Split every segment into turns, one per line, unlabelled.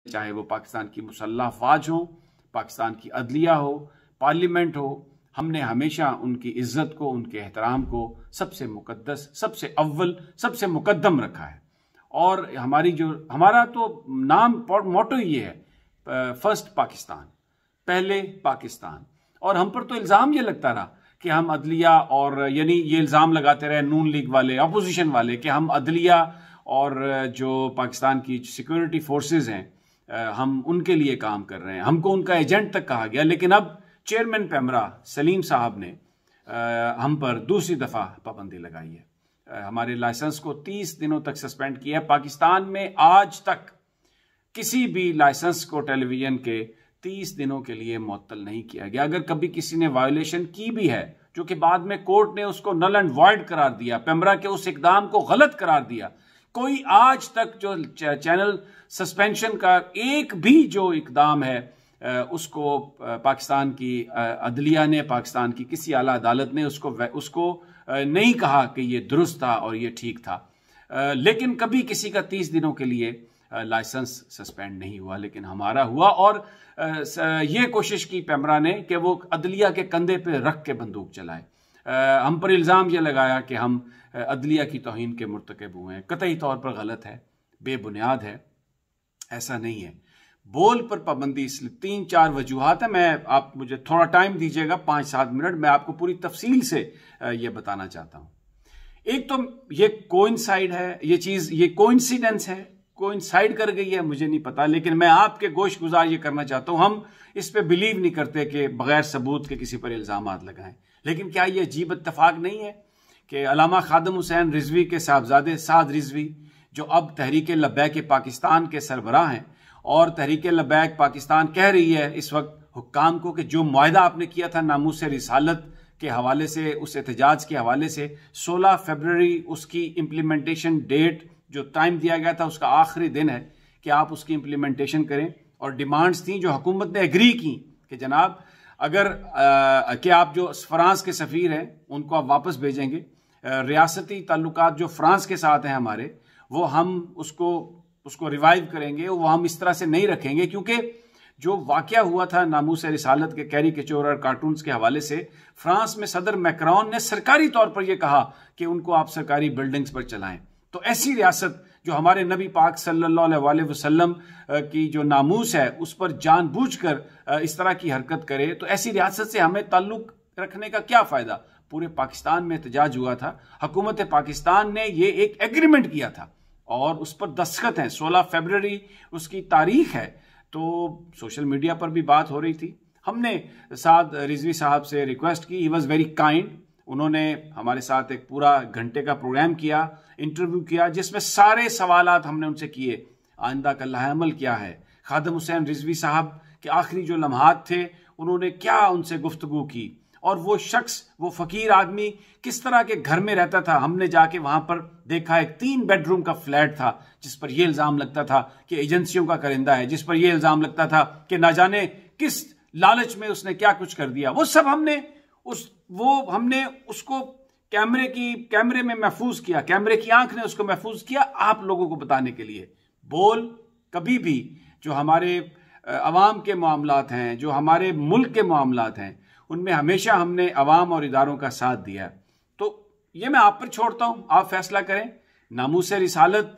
चाहे वो पाकिस्तान की मुसल्लह अफवाज हो, पाकिस्तान की अदलिया हो, पार्लियामेंट हो, हमने हमेशा उनकी इज्जत को, उनके एहतराम को सबसे मुकद्दस, सबसे अव्वल, सबसे मुकद्दम रखा है। और हमारा तो नाम मोटो ये है, फर्स्ट पाकिस्तान, पहले पाकिस्तान। और हम पर तो इल्ज़ाम ये लगता रहा कि हम अदलिया और यानी ये इल्ज़ाम लगाते रहे नून लीग वाले, अपोजिशन वाले, कि हम अदलिया और जो पाकिस्तान की सिक्योरिटी फोर्सेस हैं हम उनके लिए काम कर रहे हैं, हमको उनका एजेंट तक कहा गया। लेकिन अब चेयरमैन पेमरा सलीम साहब ने हम पर दूसरी दफ़ा पाबंदी लगाई है, हमारे लाइसेंस को 30 दिनों तक सस्पेंड किया है। पाकिस्तान में आज तक किसी भी लाइसेंस को टेलीविजन के 30 दिनों के लिए मुअत्तल नहीं किया गया। अगर कभी किसी ने वायोलेशन की भी है, जो कि बाद में कोर्ट ने उसको नल एंड वॉइड करार दिया, पेमरा के उस इकदाम को गलत करार दिया, कोई आज तक जो चैनल सस्पेंशन का एक भी जो इकदाम है उसको पाकिस्तान की अदलिया ने, पाकिस्तान की किसी आला अदालत ने उसको नहीं कहा कि ये दुरुस्त था और ये ठीक था। लेकिन कभी किसी का 30 दिनों के लिए लाइसेंस सस्पेंड नहीं हुआ, लेकिन हमारा हुआ। और ये कोशिश की पेमरा ने कि वो अदलिया के कंधे पे रख के बंदूक चलाए। हम पर इल्ज़ाम ये लगाया कि हम अदलिया की तौहीन के मुर्तकब हुए हैं। कतई तौर पर गलत है, बेबुनियाद है, ऐसा नहीं है। बोल पर पाबंदी इसलिए 3-4 वजूहात है। आप मुझे थोड़ा टाइम दीजिएगा, 5-7 मिनट, मैं आपको पूरी तफसील से ये बताना चाहता हूँ। एक तो ये कोइंसाइड है, ये चीज़, ये कोइंसिडेंस है, कोइंसाइड कर गई है, मुझे नहीं पता, लेकिन मैं आपके गोश गुजार ये करना चाहता हूँ। हम इस पे बिलीव नहीं करते कि बगैर सबूत के किसी पर इल्ज़ामात लगाएं। लेकिन क्या ये अजीब इत्तफाक नहीं है कि अल्लामा खादम हुसैन रिजवी के साहबजादे साद रिजवी, जो अब तहरीक लब्बैक पाकिस्तान के सरबराह हैं, और तहरीक लब्बैक पाकिस्तान कह रही है इस वक्त हुक्काम को कि जो मुआहदा आपने किया था नामूस रिसालत के हवाले से, उस एहतजाज के हवाले से, 16 फरवरी उसकी इम्प्लीमेंटेशन डेट जो टाइम दिया गया था, उसका आखिरी दिन है कि आप उसकी इम्प्लीमेंटेशन करें। और डिमांड्स थी जो हुकूमत ने एग्री की कि जनाब अगर कि आप जो फ्रांस के सफ़ीर हैं उनको आप वापस भेजेंगे, रियासती ताल्लुकात जो फ्रांस के साथ हैं हमारे, वो हम उसको रिवाइव करेंगे, वो हम इस तरह से नहीं रखेंगे। क्योंकि जो वाकया हुआ था नामूस रिसालत के कैरिकेचर और कार्टून्स के हवाले से, फ्रांस में सदर मैक्रोन ने सरकारी तौर पर यह कहा कि उनको आप सरकारी बिल्डिंग्स पर चलाएं। तो ऐसी रियासत जो हमारे नबी पाक सल्लल्लाहु अलैहि वसल्लम की जो नामूस है उस पर जानबूझकर इस तरह की हरकत करे, तो ऐसी रियासत से हमें ताल्लुक रखने का क्या फ़ायदा। पूरे पाकिस्तान में एहतजाज हुआ था, हुकूमत पाकिस्तान ने ये एक एग्रीमेंट किया था और उस पर दस्तखत हैं, 16 फरवरी उसकी तारीख है। तो सोशल मीडिया पर भी बात हो रही थी। हमने साद रिजवी साहब से रिक्वेस्ट की, ही वॉज वेरी काइंड। उन्होंने हमारे साथ एक पूरा घंटे का प्रोग्राम किया, इंटरव्यू किया, जिसमें सारे सवालात हमने उनसे किए। आइंदा का लाहेअमल क्या है, खादम हुसैन रिजवी साहब के आखिरी जो लम्हात थे उन्होंने क्या उनसे गुफ्तगू की, और वो शख्स, वो फकीर आदमी किस तरह के घर में रहता था। हमने जाके वहां पर देखा, एक 3 बेडरूम का फ्लैट था जिस पर यह इल्जाम लगता था कि एजेंसियों का करिंदा है, जिस पर यह इल्जाम लगता था कि ना जाने किस लालच में उसने क्या कुछ कर दिया। वो सब हमने उसको कैमरे में महफूज किया, कैमरे की आंख ने उसको महफूज किया आप लोगों को बताने के लिए। बोल कभी भी जो हमारे अवाम के मामलात हैं, जो हमारे मुल्क के मामलात हैं, उनमें हमेशा हमने अवाम और इदारों का साथ दिया। तो ये मैं आप पर छोड़ता हूं, आप फैसला करें। नामूस रिसालत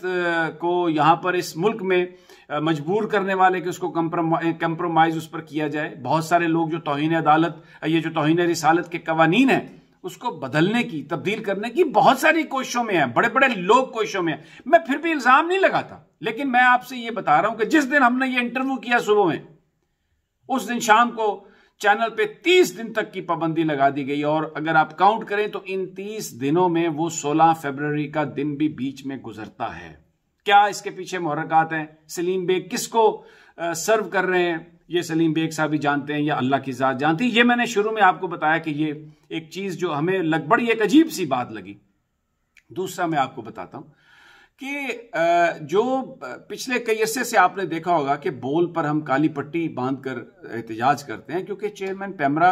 को यहां पर इस मुल्क में मजबूर करने वाले कि उसको कंप्रोमाइज उस पर किया जाए। बहुत सारे लोग जो तौहीन अदालत, ये जो तौहीन रिसालत के कवानीन हैं उसको बदलने की, तब्दील करने की बहुत सारी कोशिशों में है, बड़े बड़े लोग कोशिशों में है। मैं फिर भी इल्जाम नहीं लगाता, लेकिन मैं आपसे ये बता रहा हूं कि जिस दिन हमने ये इंटरव्यू किया सुबह में, उस दिन शाम को चैनल पे 30 दिन तक की पाबंदी लगा दी गई। और अगर आप काउंट करें तो इन 30 दिनों में वो 16 फरवरी का दिन भी बीच में गुजरता है। क्या इसके पीछे मुहर्रकात हैं? सलीम बेग किसको सर्व कर रहे हैं, ये सलीम बेग साहब ही जानते हैं या अल्लाह की जात जानती है। ये मैंने शुरू में आपको बताया कि ये एक चीज जो हमें बड़ी एक अजीब सी बात लगी। दूसरा मैं आपको बताता हूं कि जो पिछले कई अरसे से आपने देखा होगा कि बोल पर हम काली पट्टी बांधकर एहतजाज करते हैं, क्योंकि चेयरमैन पेमरा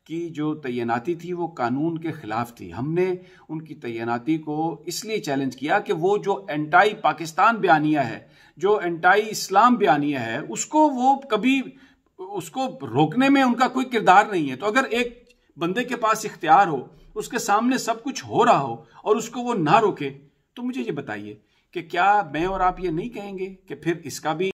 की जो तैनाती थी वो कानून के खिलाफ थी। हमने उनकी तैनाती को इसलिए चैलेंज किया कि वो जो एंटाई पाकिस्तान बयानिया है, जो एंटाई इस्लाम बयानिया है उसको वो कभी उसको रोकने में उनका कोई किरदार नहीं है। तो अगर एक बंदे के पास इख्तियार हो, उसके सामने सब कुछ हो रहा हो और उसको वो ना रोके, तो मुझे ये बताइए कि क्या मैं और आप ये नहीं कहेंगे कि फिर इसका भी